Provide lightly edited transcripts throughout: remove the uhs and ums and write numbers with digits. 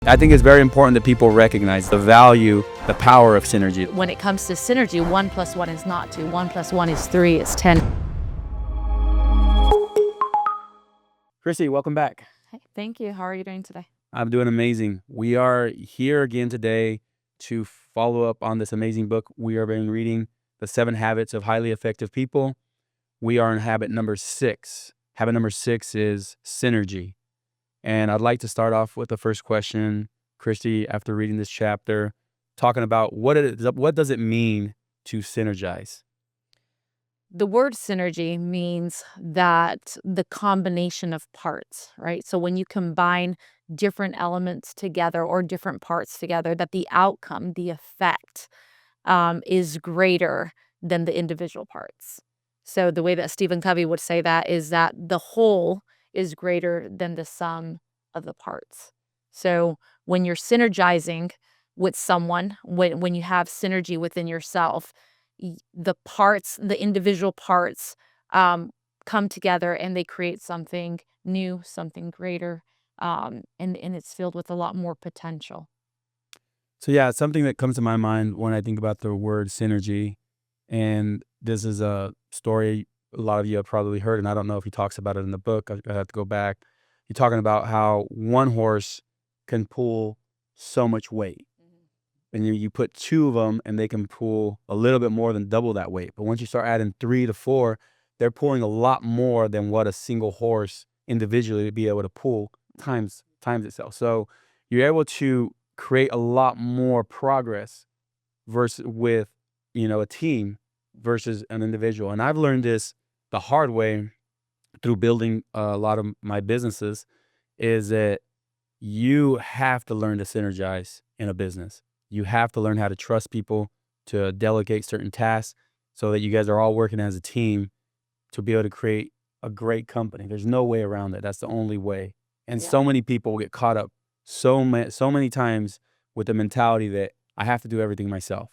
I think it's very important that people recognize the value, the power of synergy. When it comes to synergy, 1 + 1 is not 2, 1 + 1 is 3, it's 10. Christy, welcome back. Hey, thank you. How are you doing today? I'm doing amazing. We are here again today to follow up on this amazing book. We are been reading The 7 Habits of Highly Effective People. We are in habit number 6. Habit number 6 is synergy. And I'd like to start off with the first question, Christy, after reading this chapter, talking about what does it mean to synergize? The word synergy means that the combination of parts, right? So when you combine different elements together or different parts together, that the outcome, the effect, is greater than the individual parts. So the way that Stephen Covey would say that is that the whole is greater than the sum of the parts. So when you're synergizing with someone, when you have synergy within yourself, the parts, the individual parts, come together and they create something new, something greater, and it's filled with a lot more potential. So yeah, something that comes to my mind when I think about the word synergy, and this is a story a lot of you have probably heard, and I don't know if he talks about it in the book. I have to go back. He's talking about how one horse can pull so much weight. And you put 2 of them and they can pull a little bit more than double that weight. But once you start adding 3 to 4, they're pulling a lot more than what a single horse individually would be able to pull times itself. So you're able to create a lot more progress versus with, a team versus an individual. And I've learned this the hard way through building a lot of my businesses, is that you have to learn to synergize in a business. You have to learn how to trust people, to delegate certain tasks so that you guys are all working as a team to be able to create a great company. There's no way around it. That's the only way. And Yeah. so many people get caught up so many times with the mentality that I have to do everything myself.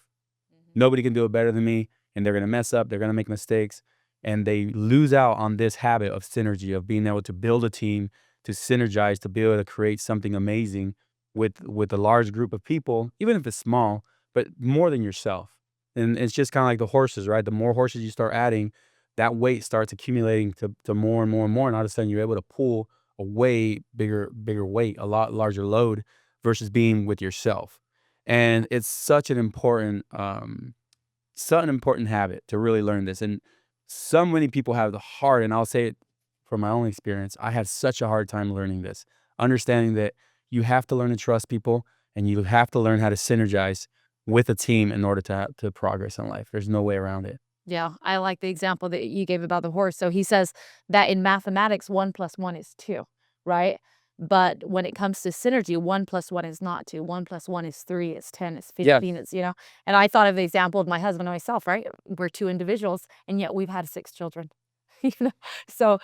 Nobody can do it better than me, and they're going to mess up. They're going to make mistakes, and they lose out on this habit of synergy, of being able to build a team, to synergize, to be able to create something amazing with a large group of people, even if it's small, but more than yourself. And it's just kind of like the horses, right? The more horses you start adding, that weight starts accumulating to more and more and more, and all of a sudden you're able to pull a way bigger weight, a lot larger load versus being with yourself. And it's such an important habit to really learn this. And so many people have the hard, and I'll say it from my own experience, I had such a hard time learning this, understanding that you have to learn to trust people and you have to learn how to synergize with a team in order to progress in life. There's no way around it. Yeah, I like the example that you gave about the horse. So he says that in mathematics, 1 + 1 is 2, right? But when it comes to synergy, 1 + 1 is not 2. 1 + 1 is 3, it's 10, it's Yeah. 15, it's. And I thought of the example of my husband and myself, right? We're 2 individuals, and yet we've had 6 children. You know? So,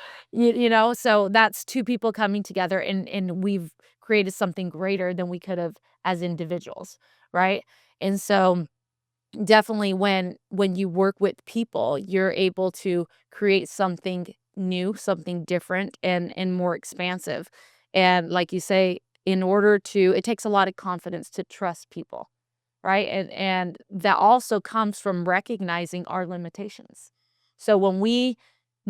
so that's 2 people coming together, and we've created something greater than we could have as individuals, right? And so definitely when you work with people, you're able to create something new, something different, and more expansive. And like you say, it takes a lot of confidence to trust people, right? And that also comes from recognizing our limitations. So when we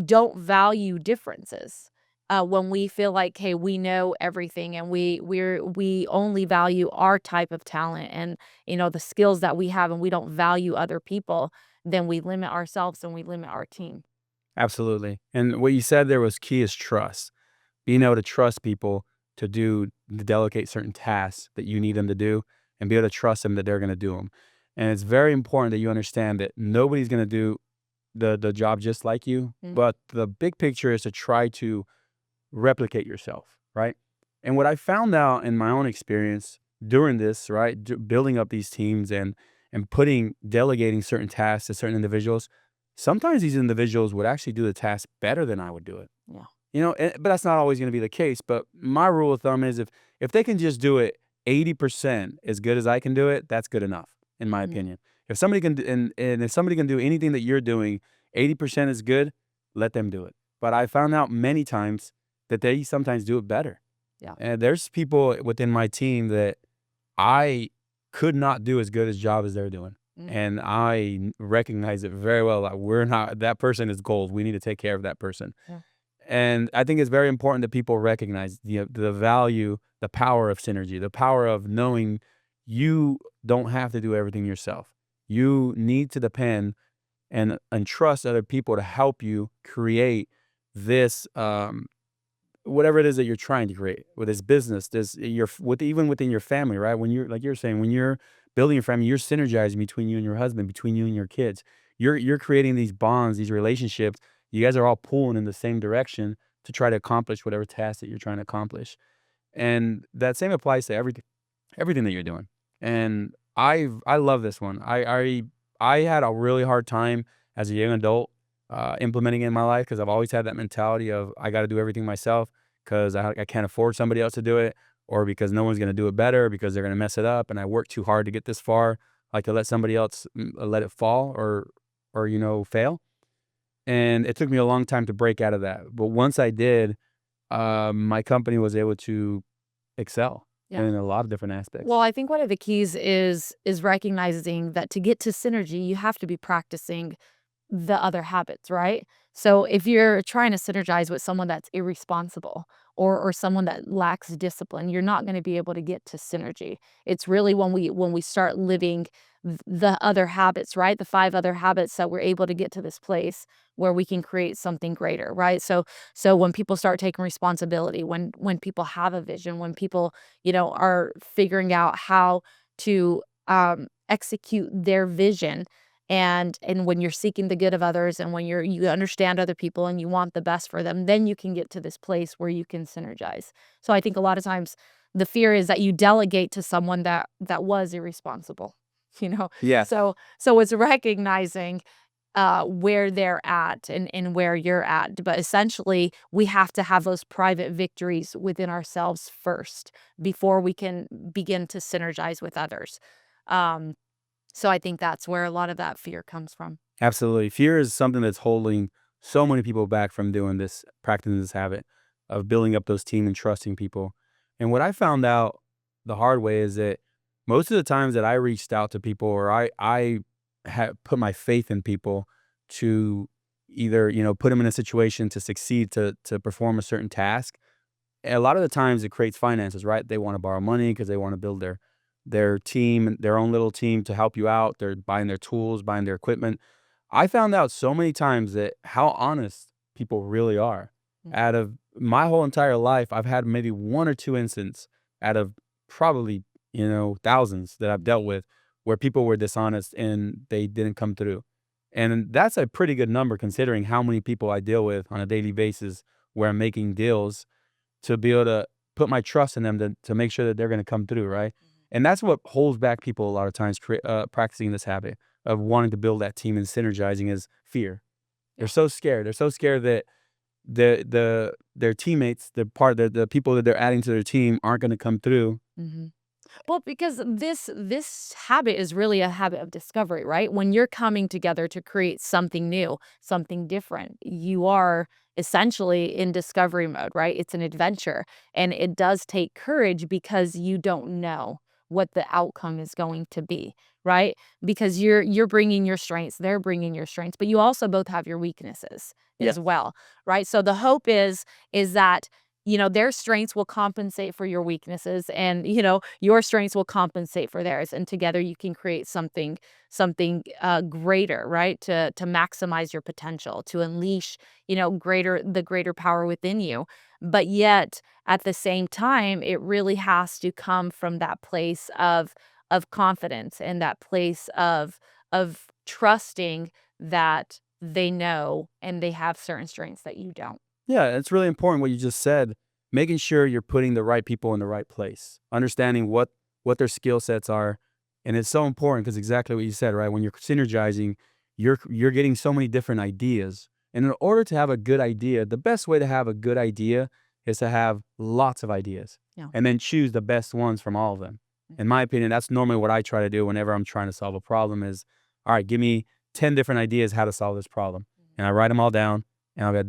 don't value differences, when we feel like, hey, we know everything, and we only value our type of talent and the skills that we have, and we don't value other people, then we limit ourselves and we limit our team. Absolutely. And what you said there was key is trust. Being able to trust people to delegate certain tasks that you need them to do, and be able to trust them that they're going to do them. And it's very important that you understand that nobody's going to do the job just like you, Mm. but the big picture is to try to replicate yourself, right? And what I found out in my own experience during this, right, building up these teams and delegating certain tasks to certain individuals, sometimes these individuals would actually do the task better than I would do it. Yeah. But that's not always going to be the case. But my rule of thumb is if they can just do it 80% as good as I can do it, that's good enough, in my Mhm. opinion. If somebody can, and if somebody can do anything that you're doing, 80% is good, let them do it. But I found out many times that they sometimes do it better. Yeah. And there's people within my team that I could not do as good as job as they're doing. Mm, And I recognize it very well. Like we're not, that person is gold. We need to take care of that person. yeah. And I think it's very important that people recognize the value, the power of synergy, the power of knowing you don't have to do everything yourself. You need to depend and trust other people to help you create this whatever it is that you're trying to create with this business, this your with even within your family, right? When you're like you're saying, when you're building your family, you're synergizing between you and your husband, between you and your kids. You're creating these bonds, these relationships. You guys are all pulling in the same direction to try to accomplish whatever task that you're trying to accomplish. And that same applies to everything that you're doing. And I love this one. I had a really hard time as a young adult implementing it in my life because I've always had that mentality of I got to do everything myself because I can't afford somebody else to do it, or because no one's going to do it better because they're going to mess it up and I worked too hard to get this far, like to let somebody else let it fall or fail. And it took me a long time to break out of that. But once I did, my company was able to excel Yeah. in a lot of different Well, aspects. I think one of the keys is recognizing that to get to synergy, you have to be practicing the other habits, right? So if you're trying to synergize with someone that's irresponsible or someone that lacks discipline, you're not going to be able to get to synergy. It's really when we start living the other habits, right? The five other habits that we're able to get to this place where we can create something greater, right? So when people start taking responsibility, when people have a vision, when people, are figuring out how to execute their vision, and when you're seeking the good of others, and when you understand other people and you want the best for them, then you can get to this place where you can synergize. So I think a lot of times the fear is that you delegate to someone that was irresponsible, you know. Yes. So it's recognizing where they're at and where you're at. But essentially, we have to have those private victories within ourselves first before we can begin to synergize with others. Um, so I think that's where a lot of that fear comes from. Absolutely. Fear is something that's holding so many people back from doing this, practicing this habit of building up those team and trusting people. And what I found out the hard way is that most of the times that I reached out to people, or I had put my faith in people to either, put them in a situation to succeed, to perform a certain task. A lot of the times it creates finances, right? They want to borrow money because they want to build their team, their own little team to help you out. They're buying their tools, buying their equipment. I found out so many times that how honest people really are. Mm. Out of my whole entire life, I've had maybe one or two instances out of probably, thousands that I've dealt with where people were dishonest and they didn't come through. And that's a pretty good number considering how many people I deal with on a daily basis where I'm making deals to be able to put my trust in them to make sure that they're gonna come through, right? And that's what holds back people a lot of times practicing this habit of wanting to build that team and synergizing is fear. They're Yeah. so scared. They're so scared that their teammates, the people that they're adding to their team aren't gonna come through. Mhm. Well, because this habit is really a habit of discovery, right? When you're coming together to create something new, something different, you are essentially in discovery mode, right? It's an adventure, and it does take courage because you don't know what the outcome is going to be, right? Because you're bringing your strengths, they're bringing your strengths, but you also both have your weaknesses as Yes. well, right? So the hope is that their strengths will compensate for your weaknesses, and your strengths will compensate for theirs, and together you can create something greater, right? To maximize your potential, to unleash, the greater power within you. But yet at the same time, it really has to come from that place of confidence, and that place of trusting that they know and they have certain strengths that you don't. Yeah, it's really important what you just said. Making sure you're putting the right people in the right place, understanding what their skill sets are, and it's so important because exactly what you said, right? When you're synergizing, you're getting so many different ideas, and in order to have a good idea, the best way to have a good idea is to have lots of ideas, Yeah. and then choose the best ones from all of them. In my opinion, that's normally what I try to do whenever I'm trying to solve a problem. Is all right, give me 10 different ideas how to solve this problem, and I write them all down, and I'll go,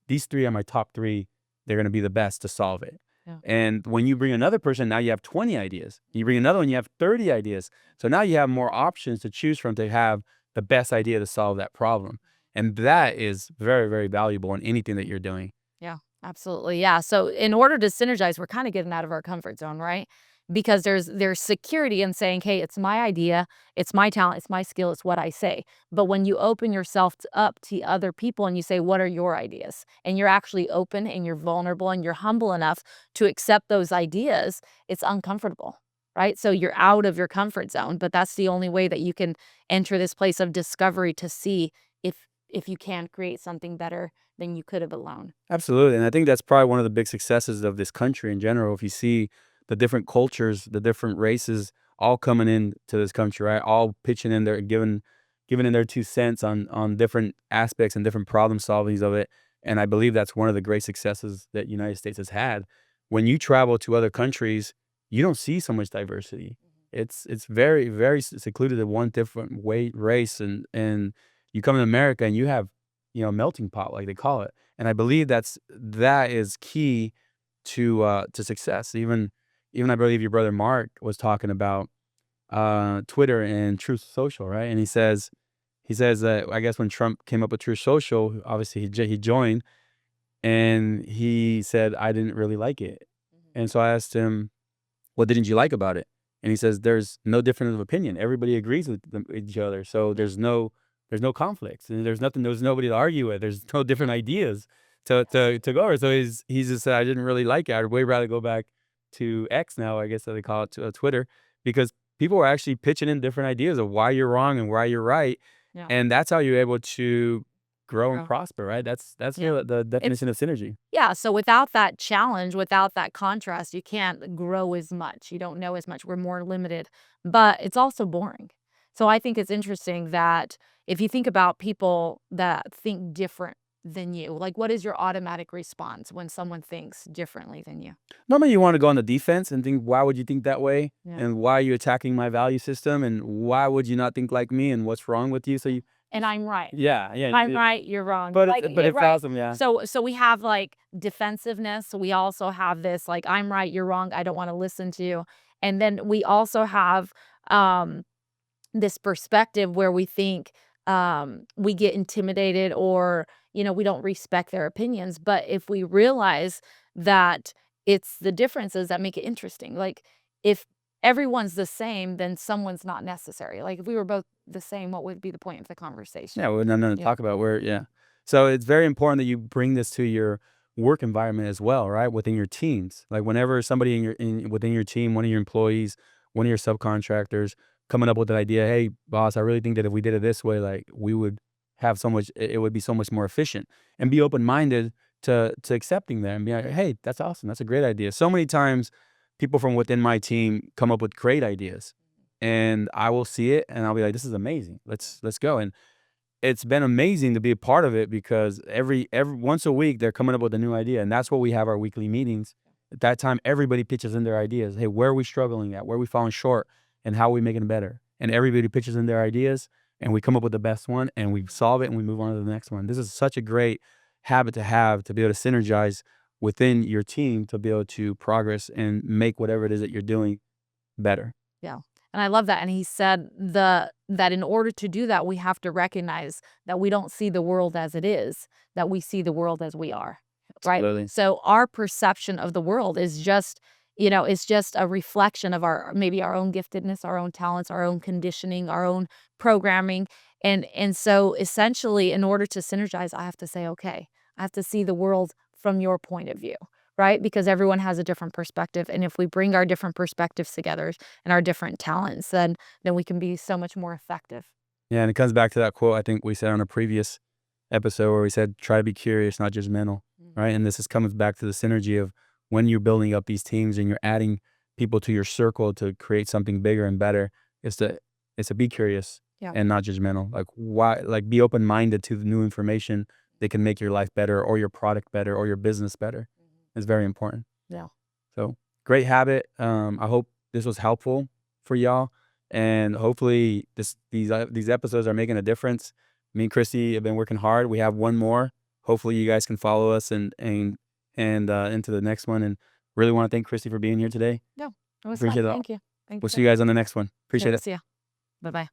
these three are my top three. They're going to be the best to solve it. Yeah. And when you bring another person, now you have 20 ideas. You bring another one, you have 30 ideas. So now you have more options to choose from to have the best idea to solve that problem. And that is very, very valuable in anything that you're doing. Yeah, absolutely. Yeah. So in order to synergize, we're kind of getting out of our comfort zone, right? Because there's security in saying, "Hey, it's my idea, it's my talent, it's my skill, it's what I say." But when you open yourself up to other people and you say, "What are your ideas?" and you're actually open and you're vulnerable and you're humble enough to accept those ideas, it's uncomfortable, right? So you're out of your comfort zone, but that's the only way that you can enter this place of discovery to see if you can create something better than you could have alone. Absolutely. And I think that's probably one of the big successes of this country in general. If you see the different cultures, the different races all coming in to this country, right? All pitching in there, giving in their 2 cents on different aspects and different problem solvings of it. And I believe that's one of the great successes that United States has had. When you travel to other countries, you don't see so much diversity. It's very, very secluded in one different way race, and you come to America and you have, melting pot like they call it. And I believe that is key to success. Even I believe your brother Mark was talking about Twitter and Truth Social, right? And he says that I guess when Trump came up with Truth Social, obviously he joined, and he said I didn't really like it. And so I asked him, "What didn't you like about it?" And he says, "There's no difference of opinion. Everybody agrees with each other, so there's no conflicts, and there's nobody to argue with. There's no different ideas to go over." So he's just said, "I didn't really like it. I'd way rather go back to X now, I guess that they call it, to Twitter, because people are actually pitching in different ideas of why you're wrong and why you're right, Yeah. and that's how you're able to grow and Grow. prosper, right? That's Yeah. the It's definition of synergy." Yeah, so without that challenge, without that contrast, you can't grow as much. You don't know as much. We're more limited, but it's also boring. So I think it's interesting that if you think about people that think different than you, like what is your automatic response when someone thinks differently than you? Normally, you wanna go on the defense and think, "Why would you think that way? Yeah. And why are you attacking my value system? And why would you not think like me? And what's wrong with you?" So you And I'm right. Yeah, yeah, I'm right, you're wrong. but Like, but yeah, it's right. awesome, yeah. So we have like defensiveness. We also have this like I'm right, you're wrong. I don't want to listen to you. And then we also have um this perspective where we think we get intimidated or we don't respect their opinions. But if we realize that it's the differences that make it interesting, like if everyone's the same, then someone's not necessary. Like if we were both the same, what would be the point of the Yeah, conversation? well, nothing to Yeah. talk about. Where Yeah. So it's very important that you bring this to your work environment as well, right? Within your teams. Like whenever somebody within your team, one of your employees, one of your subcontractors coming up with an idea, "Hey, boss, I really think that if we did it this way, like we would have so much it would be so much more efficient." And be open-minded to accepting that and be like, "Hey, that's awesome. That's a great idea." So many times people from within my team come up with great ideas, and I will see it and I'll be like, "This is amazing. Let's go." And it's been amazing to be a part of it because every once a week they're coming up with a new idea, and that's what we have our weekly meetings. At that time, everybody pitches in their ideas. Hey, where are we struggling at? Where are we falling short? And how are we making it better? And everybody pitches in their ideas, and we come up with the best one, and we solve it, and we move on to the next one. This is such a great habit to have to be able to synergize within your team to be able to progress and make whatever it is that you're doing better. Yeah. And I love that. And he said that in order to do that, we have to recognize that we don't see the world as it is, that we see the world as we are. Right. Absolutely. So our perception of the world is just, it's just a reflection of our maybe our own giftedness, our own talents, our own conditioning, our own programming. And so essentially, in order to synergize, I have to say, okay, I have to see the world from your point of view. Right. Because everyone has a different perspective. And if we bring our different perspectives together, and our different talents, then we can be so much more effective. Yeah, and it comes back to that quote I think we said on a previous episode where we said, "Try to be curious, not judgmental," Mm. right? And this is comes back to the synergy of when you're building up these teams and you're adding people to your circle to create something bigger and better. Is to is to be curious Yeah. and not judgmental. Like why? Like be open minded to the new information that can make your life better or your product better or your business better. Mhm. It's very important. Yeah. So great habit. I hope this was helpful for y'all, and hopefully these episodes are making a difference. Me and Christy have been working hard. We have one more. Hopefully, you guys can follow us and into the next one, and really want to thank Christy for being here today. No, it was fun. Appreciate it. Thank you. Thank We'll you. see you guys on the next one. Yep, Appreciate it. see ya. Bye-bye.